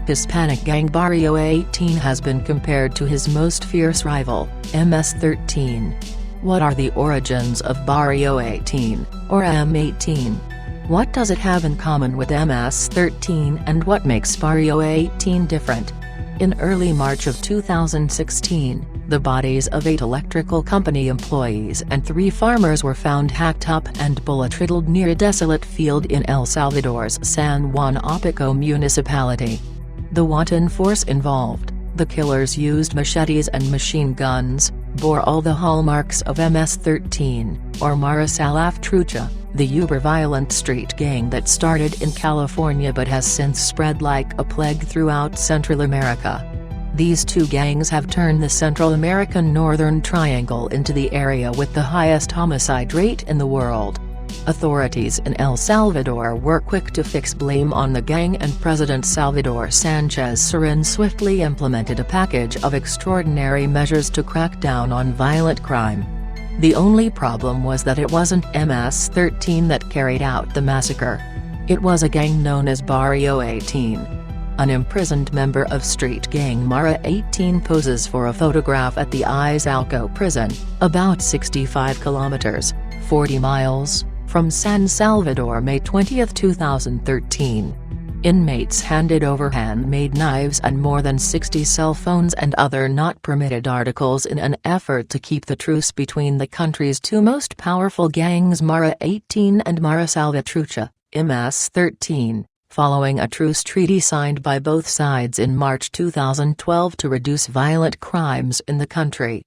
Hispanic gang Barrio 18 has been compared to his most fierce rival, MS-13. What are the origins of Barrio 18, or M18? What does it have in common with MS-13 and what makes Barrio 18 different? In early March of 2016, the bodies of 8 electrical company employees and 3 farmers were found hacked up and bullet-riddled near a desolate field in El Salvador's San Juan Opico municipality. The wanton force involved, the killers used machetes and machine guns, bore all the hallmarks of MS-13, or Homicidal Trucha, the uber-violent street gang that started in California but has since spread like a plague throughout Central America. These 2 gangs have turned the Central American Northern Triangle into the area with the highest homicide rate in the world. Authorities in El Salvador were quick to fix blame on the gang, and President Salvador Sánchez Cerén swiftly implemented a package of extraordinary measures to crack down on violent crime. The only problem was that it wasn't MS-13 that carried out the massacre. It was a gang known as Barrio 18. An imprisoned member of street gang Mara 18 poses for a photograph at the Izalco prison, about 65 kilometers, 40 miles, from San Salvador May 20, 2013. Inmates handed over handmade knives and more than 60 cell phones and other not permitted articles in an effort to keep the truce between the country's 2 most powerful gangs Mara 18 and Homicidal Trucha, MS-13, following a truce treaty signed by both sides in March 2012 to reduce violent crimes in the country.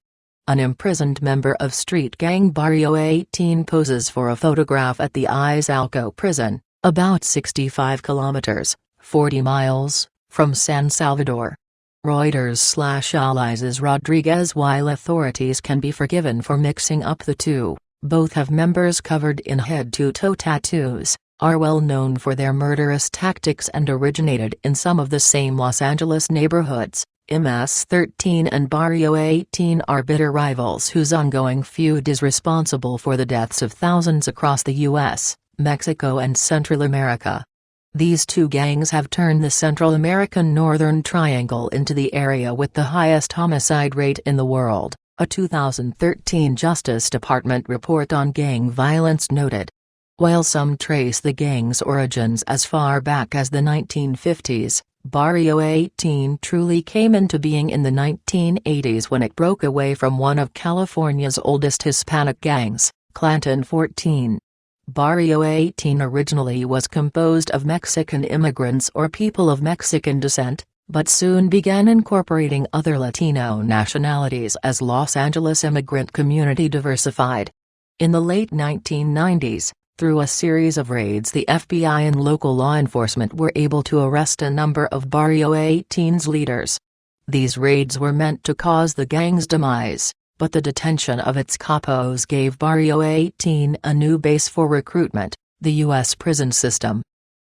An imprisoned member of street gang Barrio 18 poses for a photograph at the Izalco prison, about 65 kilometers, 40 miles, from San Salvador. Reuters/Allies Rodriguez. While authorities can be forgiven for mixing up the 2, both have members covered in head-to-toe tattoos, are well known for their murderous tactics and originated in some of the same Los Angeles neighborhoods. MS-13 and Barrio 18 are bitter rivals whose ongoing feud is responsible for the deaths of thousands across the U.S., Mexico and Central America. These 2 gangs have turned the Central American Northern Triangle into the area with the highest homicide rate in the world, a 2013 Justice Department report on gang violence noted. While some trace the gang's origins as far back as the 1950s, Barrio 18 truly came into being in the 1980s when it broke away from one of California's oldest Hispanic gangs, Clanton 14. Barrio 18 originally was composed of Mexican immigrants or people of Mexican descent, but soon began incorporating other Latino nationalities as Los Angeles immigrant community diversified. In the late 1990s, through a series of raids, the FBI and local law enforcement were able to arrest a number of Barrio 18's leaders. These raids were meant to cause the gang's demise, but the detention of its capos gave Barrio 18 a new base for recruitment, the U.S. prison system.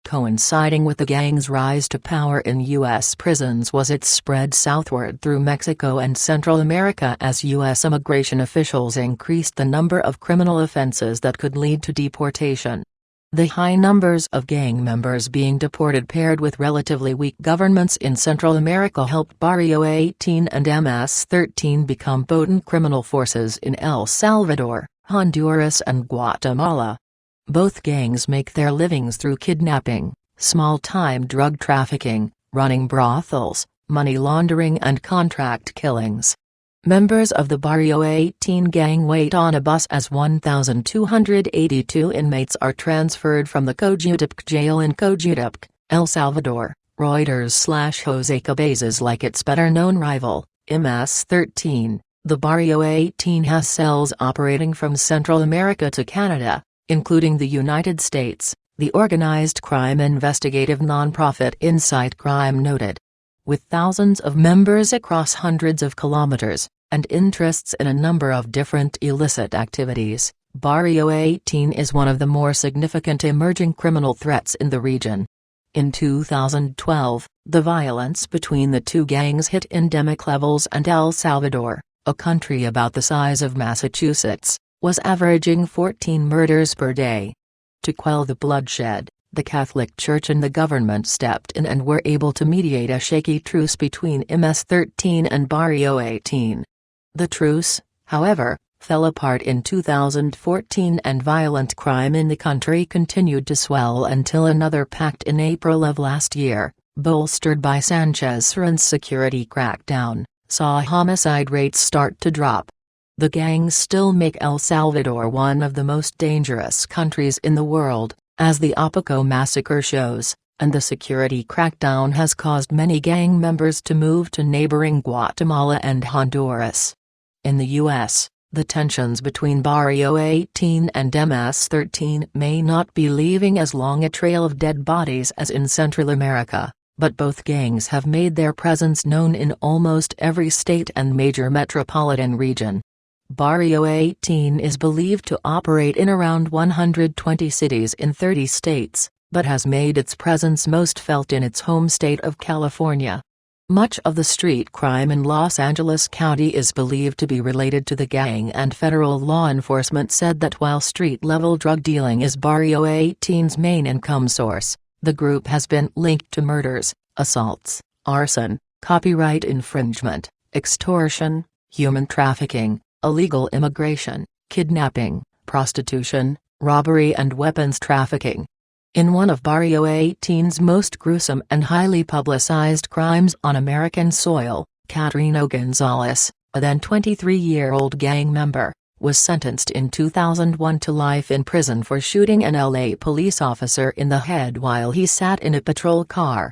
Coinciding with the gang's rise to power in U.S. prisons was its spread southward through Mexico and Central America as U.S. immigration officials increased the number of criminal offenses that could lead to deportation. The high numbers of gang members being deported paired with relatively weak governments in Central America helped Barrio 18 and MS-13 become potent criminal forces in El Salvador, Honduras and Guatemala. Both gangs make their livings through kidnapping, small-time drug trafficking, running brothels, money laundering and contract killings. Members of the Barrio 18 gang wait on a bus as 1,282 inmates are transferred from the Cojutepec jail in Cojutepec, El Salvador. Reuters/Jose Cabezas. Like its better-known rival, MS-13, the Barrio 18 has cells operating from Central America to Canada, including the United States, the organized crime investigative nonprofit Insight Crime noted. With thousands of members across hundreds of kilometers, and interests in a number of different illicit activities, Barrio 18 is one of the more significant emerging criminal threats in the region. In 2012, the violence between the 2 gangs hit endemic levels, and El Salvador, a country about the size of Massachusetts, was averaging 14 murders per day. To quell the bloodshed, The Catholic Church and the government stepped in and were able to mediate a shaky truce between MS-13 and Barrio 18. The truce, however, fell apart in 2014 and violent crime in the country continued to swell until another pact in April of last year, bolstered by Sanchez's security crackdown, saw homicide rates start to drop. The gangs still make El Salvador one of the most dangerous countries in the world, as the Apoco massacre shows, and the security crackdown has caused many gang members to move to neighboring Guatemala and Honduras. In the U.S., the tensions between Barrio 18 and MS-13 may not be leaving as long a trail of dead bodies as in Central America, but both gangs have made their presence known in almost every state and major metropolitan region. Barrio 18 is believed to operate in around 120 cities in 30 states, but has made its presence most felt in its home state of California. Much of the street crime in Los Angeles County is believed to be related to the gang, and federal law enforcement said that while street-level drug dealing is Barrio 18's main income source, the group has been linked to murders, assaults, arson, copyright infringement, extortion, human trafficking, illegal immigration, kidnapping, prostitution, robbery and weapons trafficking. In one of Barrio 18's most gruesome and highly publicized crimes on American soil, Catrino Gonzalez, a then 23-year-old gang member, was sentenced in 2001 to life in prison for shooting an LA police officer in the head while he sat in a patrol car.